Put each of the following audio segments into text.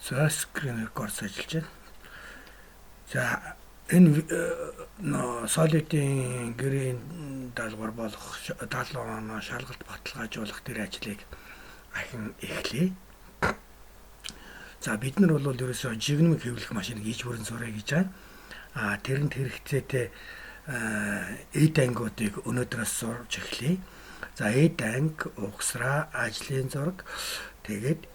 За screen record ажиллаж байна. За энэ solid-ийн гэрийн даалгавар болох 70 оноо шалгалт баталгаажуулах тэр ажлыг ахин эхлэе. За бид нар бол ерөөсөө жигнэмэг хэвлэх машиныг хийж бүрэн сурах гэж байна. Тэрэнд хэрэгцээтэй эд ангиудыг өнөөдрөөс сурч эхлэе. За эд анги, угсраа, ажлын зураг, тэгээд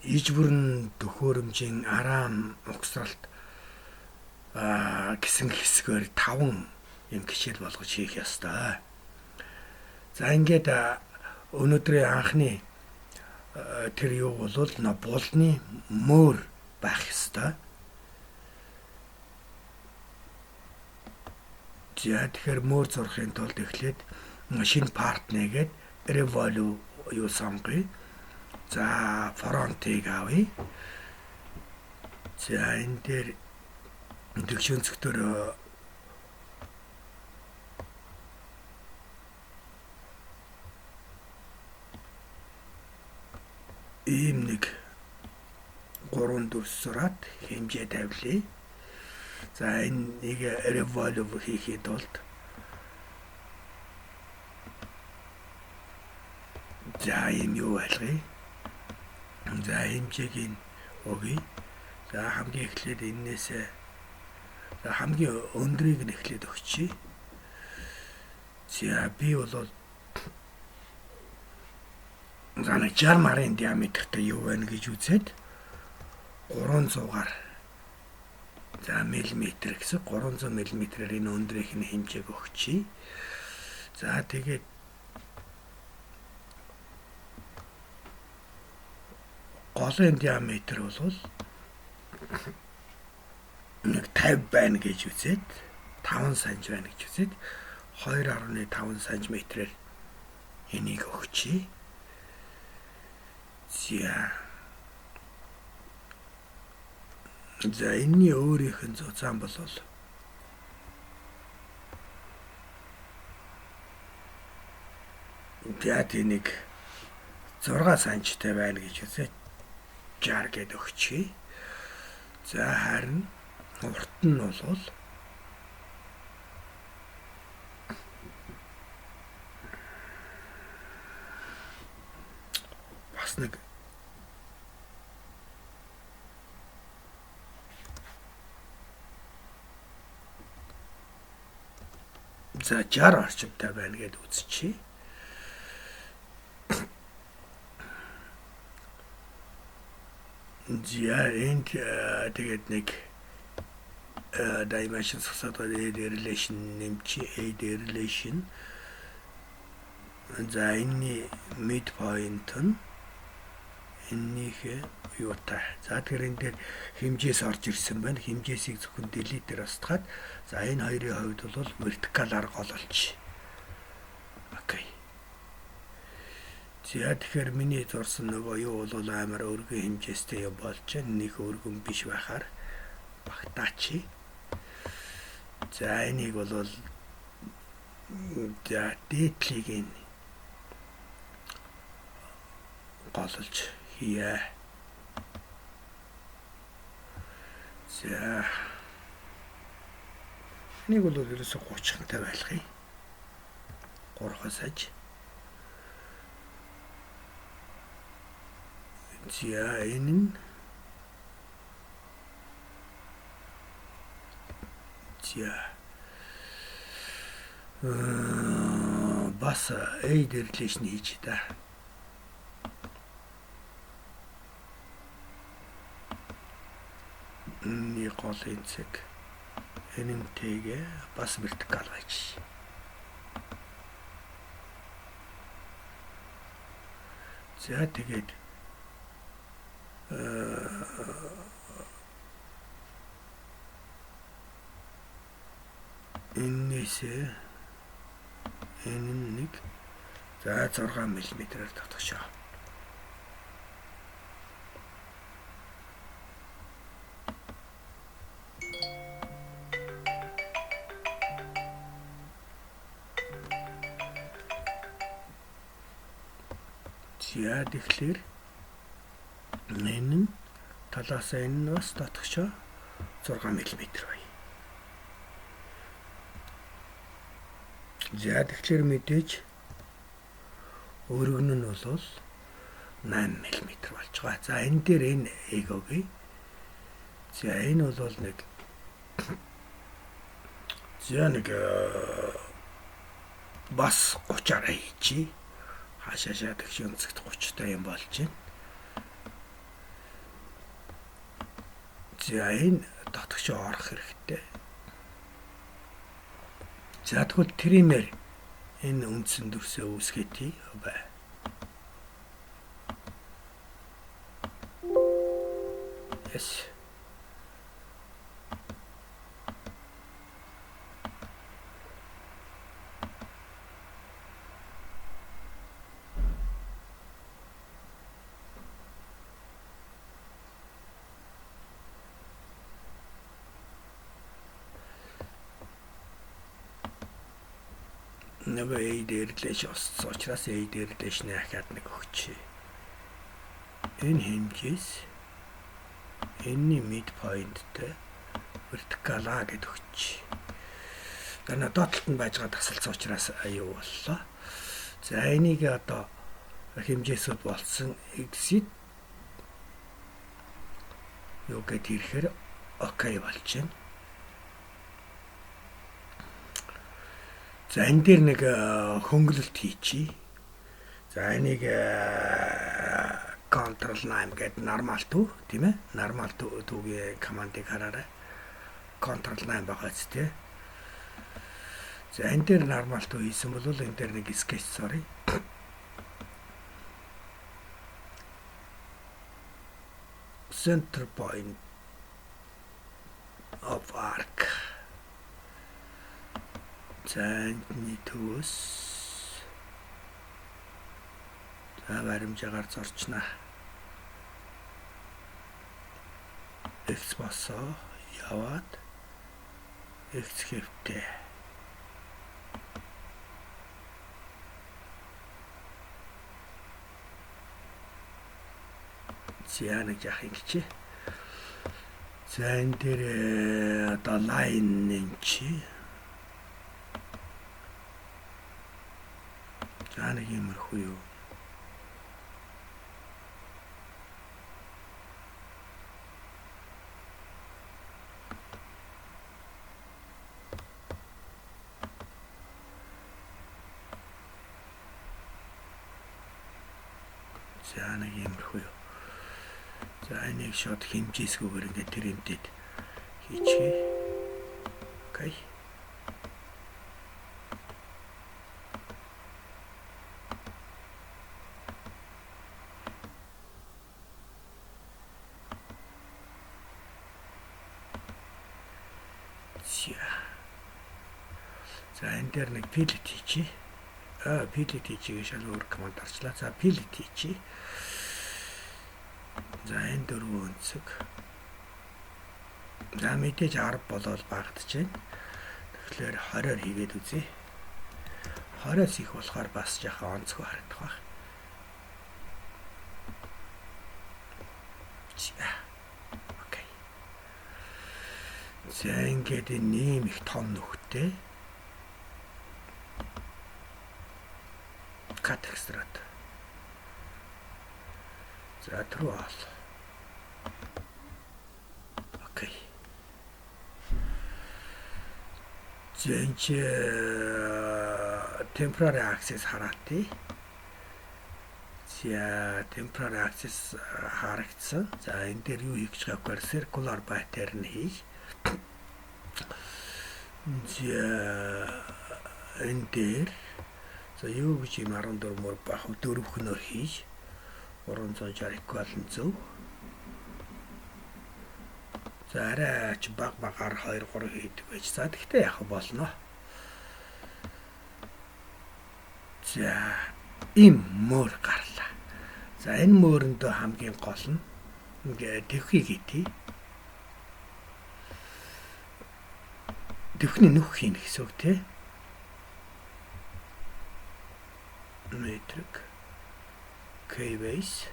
иж бүрэн төхөөрөмжийн араам угсралт гэсэн хэсгээр 5 юм гişэл болгож хийх ёстой. За ингээд өнөөдрийн анхны тэр юу бол булны мөр байх ёстой. За тэгэхээр мөр зурхын тулд эхлээд шинэ парт нэгээд Revolu юу сонгоё. За фронтыг авъя. За энэ дээр төгшөнцгтөр ийм нэг 3-4 сураад хэмжээ тавилъя. За энийг Revolu хийхэд тулд за ийм юу байлгая. За хэмжээг нь өгье. За хамгийн эхлээд энээс хамгийн өндрийг нь эхлээд өгчий. За би бол за 60 марын диаметртэй юу байна гэж үзээд 300-аар за миллиметр гэсэн 300 мм-ээр энэ өндрийнх нь хэмжээг өгчий. За тэгээд голын диаметр бол 50 байна гэж үзээд 5 см байна гэж үзээд 2.5 см-ээр энийг өгчий. За энэний өөрийнх нь зузаан бол яг энийг 6 см-тай байна гэж үзээд 60 гээд өгчий. За харин урт нь бол бас нэг за 60 орчимтай байна гэд үзчихье. За энд тэгээд нэг dimension сасаад relation нэмчи relation. За энэний midpoint нь энийхээ юутай. За тэр энэ дээр хэмжээс орж ирсэн байна. Хэмжээсийг зөвхөн delete-ээр устгаад за энэ хоёрын хувьд бол vertical арга ололч. Окей. За тэгэхээр миний зурсан нөгөө юу бол амар өргөн хэмжээстэй юм болж байна. Нэг өргөн биш байхаар багтаачи. За энийг бол за дээдлийг нь голж хийе. За энийг бол ерөөсө 30-тай байлгая. 3-аас аж. За энэ нь бас aid relation хийж та. Нэг голын цэг энэнтэйгээ бас вертикал байж. За тэгээд энэсээ энэ нэг за 6 мм-ээр татгашаа. За тэгэхээр Энэ нь талаасаа энэ нь бас дотгошоо 6 мм бай. За тэгэхээр мэдээж өргөн нь бол 8 мм болж байгаа. За энэ дээр энэ эгогийн. За энэ бол нэг бас 30-аараа хийчи. Хашаашаа тэгш өнцөгт 30 та юм болж байна. За энэ дотгошоо орох хэрэгтэй. За тэгвэл тример энэ үндсэн дүрсээ үүсгэе бай. Yes. Нөгөө A дээрлэж осцсон учраас A дээрлэж дахиад нэг өгч. Энэ хэмжээс энэний midpoint-тэй vertical A гэдэг өгч. Гана доотлолт нь байж байгаа тасалцсан учраас аюу боллоо. За энийг одоо хэмжээсүүд болсон exit юу гэдээ ирэхээр окей болж байна. За энэ дээр нэг хөнгөлөлт хийчи. За энийг Ctrl 8 гэдэг normal to тийм ээ. Normal to-гийн командыг хараарай. Ctrl 8 байгаа ч тийм. За энэ дээр normal to хийсэн бол энэ дээр нэг sketch sorry. Center point of arc. За энэ төвөөс баримжаагаар зорчнаа. X босоо яваад X хэвтэй. За нэг яах юм чи. За энэ дээр одоо line юм чи. За нэг юмрхүү юу. За нэг юмрхүү юу. За энийг шууд хэмжээсгүйгээр ингээд тэр юмдэд хийчихье. Окей. За энэ дээр нэг fillet хийчи. Fillet хийчихээ шал өөр команд орчлаа. За fillet хийчи. За энэ дөрвөн өнцөг. За мэдээж 10 болоод багтж байна. Тэгэхээр 20-оор хийгээд үзье. 20-оос их болохоор бас жоохон онцгой харагдах байх. Окей. За ингээд нэм их том нөхтэй. Cut extract. За true all. Окей. Зэнч temporary access хараати. За temporary access харагдсан. За энэ дээр юу хийх гэж байгааг circular pattern хийх. За энэ дээр за юу гэж юм 14 мөр бах дөрөвхнөр хийж 360 equivalent зөв. За арайч багаар 2 3 хийдэг байж. За тэгтээ яг болно. За им мөр гарлаа. За энэ мөрөндөө хамгийн гол нь ингээ төвхийг итий. Төвхний нүх хийн гэсэн үг тий. Metric K-base.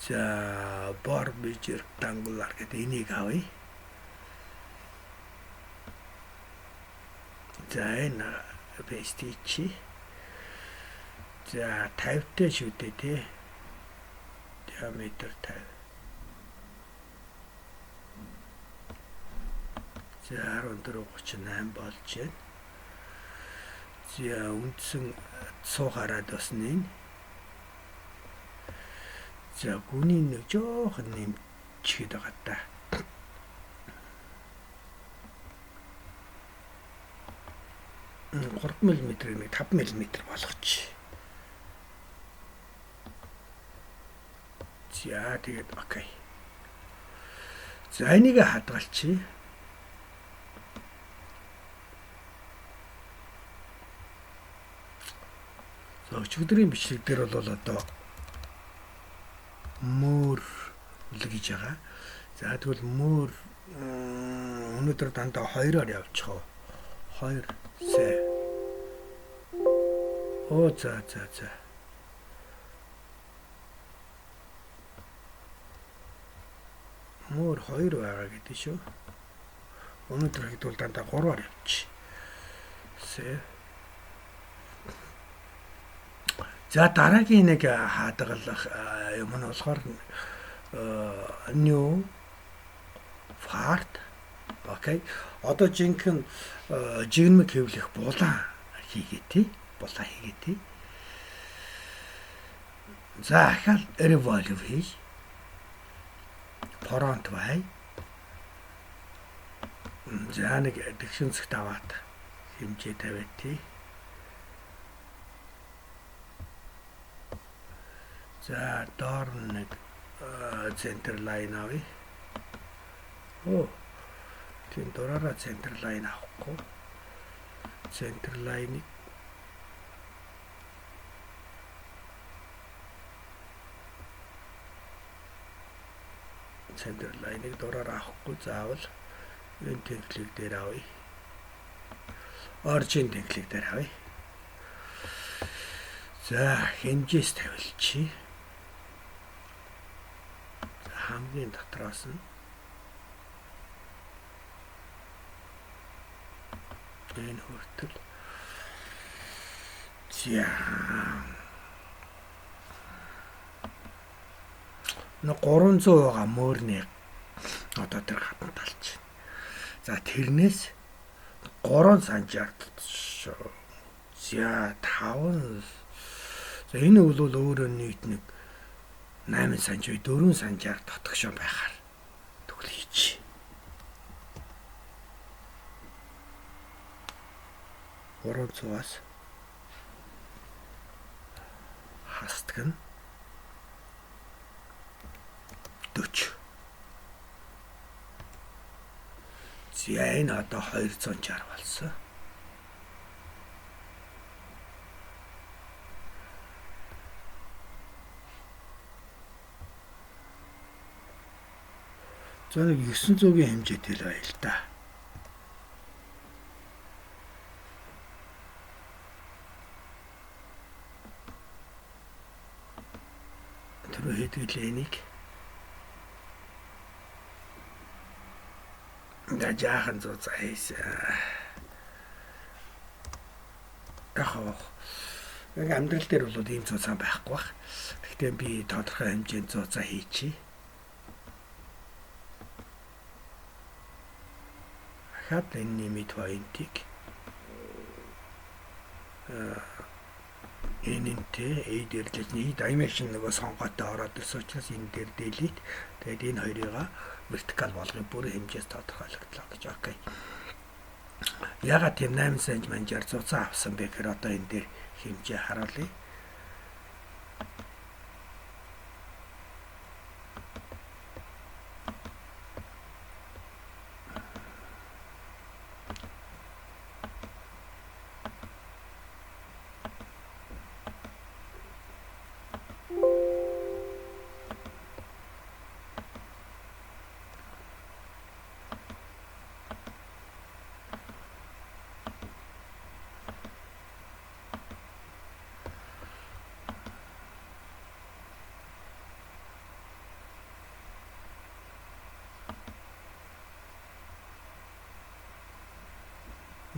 За Barbage rectangular гэдэг энийг авъя. За энэ paste чи. За 50-тэй шүү дээ тий. Diameter 50. За 1438 болж байна. За үндсэн цуухаараад бас нэн. За гүний нэг жоохон нэмчихэд байгаа та. $3 мм-ийг нэг $5 мм болгоч. За тэгээд окей. За энийг хадгалчих. За өчигдрийн бичлэг дээр бол одоо мөр үлгэж байгаа. За тэгвэл мөр өнөөдөр дандаа 2-оор явчих уу? 2 сая. Оо за. Мөр 2 байгаа гэдэг шүү. Өнөөдөр хэдүүл дандаа 3-аар явчих. Сая. За дараагийн нэг хадгалах юм нь болохоор new part. Окей. Одоо жинхэнэ жигнэмэг хэвлэх булан хийгээ тий. Булан хийгээ тий. За ахаал revolve хийж. Front бай. За нэг дэгшинсэгт аваад хэмжээ тавиад тий. За доор нэг center line авъя. Оо. Тийм дураараа center line авахгүй. Center line-ийг дураараа авахгүй заавал энэ тэнхлэг дээр авъя. Origin тэнхлэг дээр авъя. За хэмжээс тавилчи. Хамгийн дотроос нь энэ хүртэл за 300 байгаа мөрний одоо тэр хатан талч. За тэрнээс 3 санжаар шүү. За 5. За энэ бол өөрөө нийт нэг 8 санж бай 4 санжаар дотгошоо байхаар тэгвэл хийч. Оролцоос хастдаг нь 40. За энэ одоо 260 болсон. За нэг 900-ийн хэмжээтэй л байл та. Тэр хэдгэлээ энийг. Да жаахан зузаа хийсэн. Яг амьдрал дээр бол ийм зузаан байхгүй бах. Гэхдээ би тодорхой хэмжээнд зузаа хийчихье. Хад энэ midpoint-ийг энэнтэй эдэрлэлний dimension нөгөө сонгоотой ороод ирсэн учраас энэ дээр delete. Тэгээд энэ хоёрыг vertical болгох бүрэн хэмжээс тодорхойлогдлоо гэж. Окей. Ягаад тийм 8 см манжаар зузаан авсан бэ гэхээр одоо энэ дээр хэмжээ харуулъя.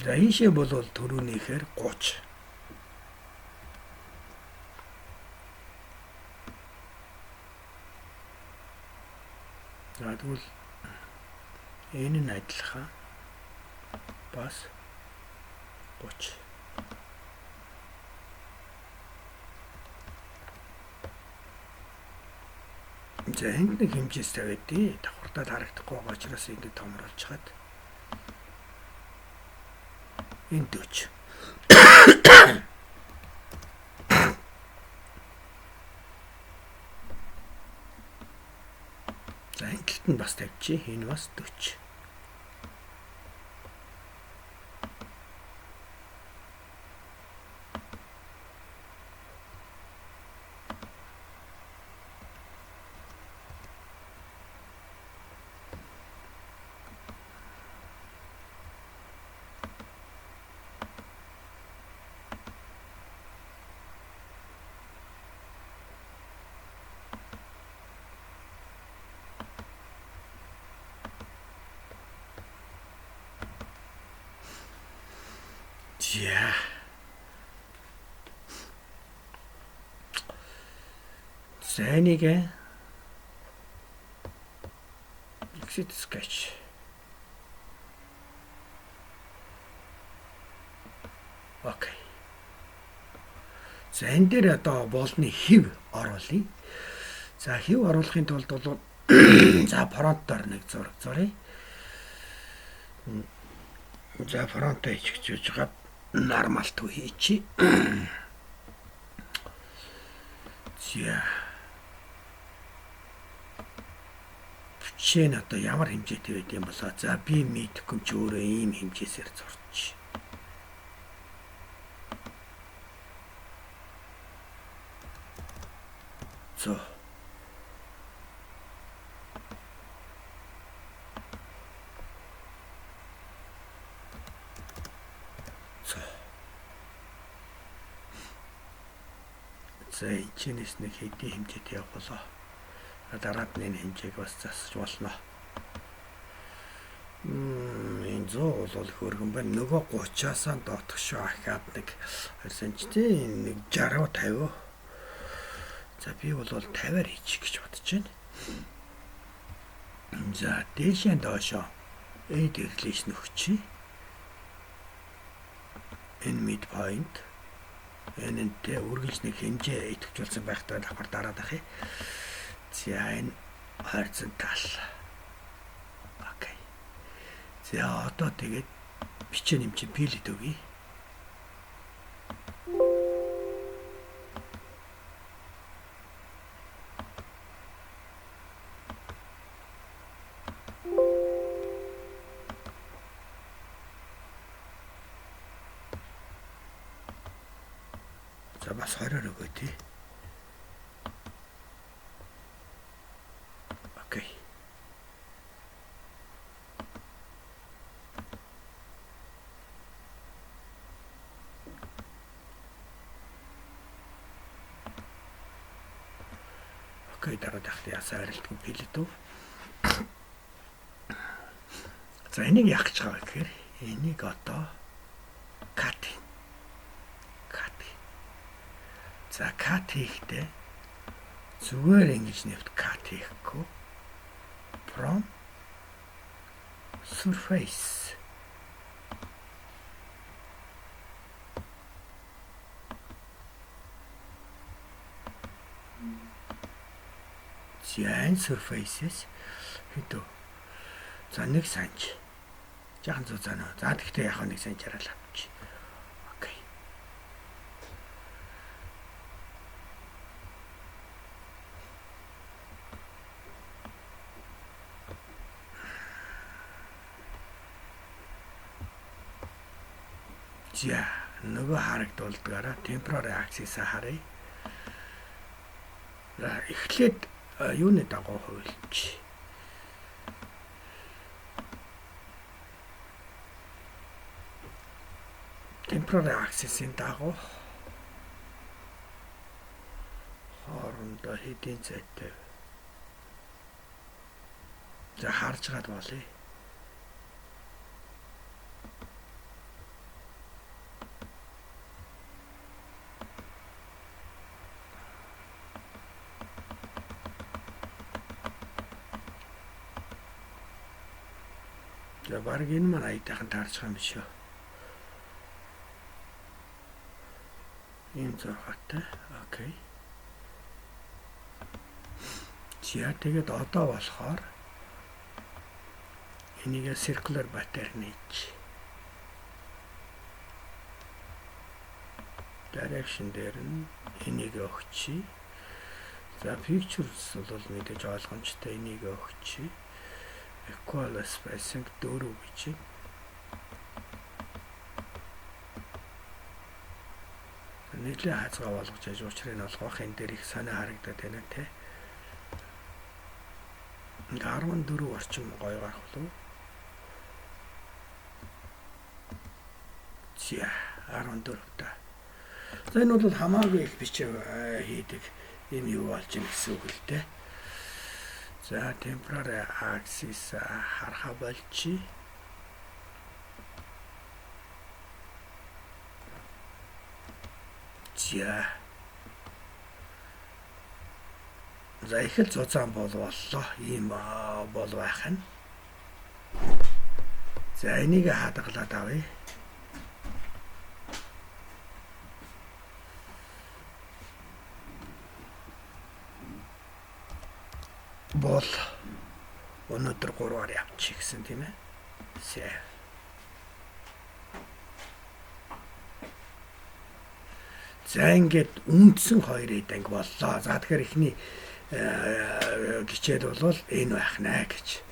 За ийшээ бол төрөөнийхээр 30. За тэгвэл энэ нь адилхан бас 30. За энд нэг хэмжээс тавиадیں۔ Давхартаад харагдахгүй байгаа учраас ингэ томруулж хаад. Энэ 40. За энэт нь бас тавьчих. Энэ бас 40. За. За энийг exit sketch. Окей. За энэ дээр одоо болны хэв оруулъя. За хэв оруулахын тулд бол за фронтоор нэг зураг зуръя. За фронтоо хийчихэж байгаа нормалт хийчи. За. Бичэн одоо ямар хэмжээтэй байд юм болоо. За би мэдхгүй ч өөрөө ийм хэмжээсээр зурчих. За. За энэчнээс нэг хэдийн хэмжээтэй явуулаа. Дараад нэг хэмжээг бас засаж болно. Энэ 100 бол хөргөн байна. Нөгөө 30-аас доотх шүү ахаад нэг 2 см нэг 60 50. За би бол 50-аар хийчих гэж бодож байна. За дээшээ доошоо эдгэрлэж нөхчий. Энэ midpoint энэнтэй үргэлж нэг хэмжээ идэвхжүүлсэн байхдаа давхар дараад ах. За энэ horizontal. Окей. За одоо тэгээд бичэн юм чи пилэт өгье. За бас 20-оор өгөө тий. Окей. Окей, дараа дахь ясаар хэлдэг пилэтов. За энийг яах гэж байгаа гэхээр энийг одоо cut. За cut хийхдээ зүгээр ингэж нэвт cut хийхгүй from surface. За энэ surfaces хэдөө. За нэг санч. Жаахан зузаана. За тэгтээ яг нэг санчаараа л авчих. За нөгөө харагдуулдгаараа temporary axis-а харъя. За эхлээд юуны дагуу хувилж. Temporary axis-ийн дагуу хоорондоо хэдийн зайтай. За харж гад болъё. За баг энэ маань аятайхан таарч байгаа юм биш үү? Ийм зургаатай. Окей. За тэгээд одоо болохоор энийг circular pattern хийж direction дээр нь энийг өгчий. За pictures бол мэдээж ойлгомжтой энийг өгчий. Equal spacing 4 гэж. Нийлээ хязгаа болгож яж учраас энэ олгох энэ дээр их санаа харагдаад байна те. 14 орчим гоё гарах болов. За 14 та. За энэ бол хамаагүй их бичиг хийдэг юм юу болж байна гэсэн үг л дээ. За temporary axis харахаа болчих. За их л зузаан боллоо. Ийм бол байх нь. За энийг хадгалаад авъя. Бол өнөөдөр 3-аар явчих гэсэн тийм ээ. Save. За ингээд үндсэн 2 анги боллоо. За тэгэхээр эхний гिचээд бол энэ байх наа гэж.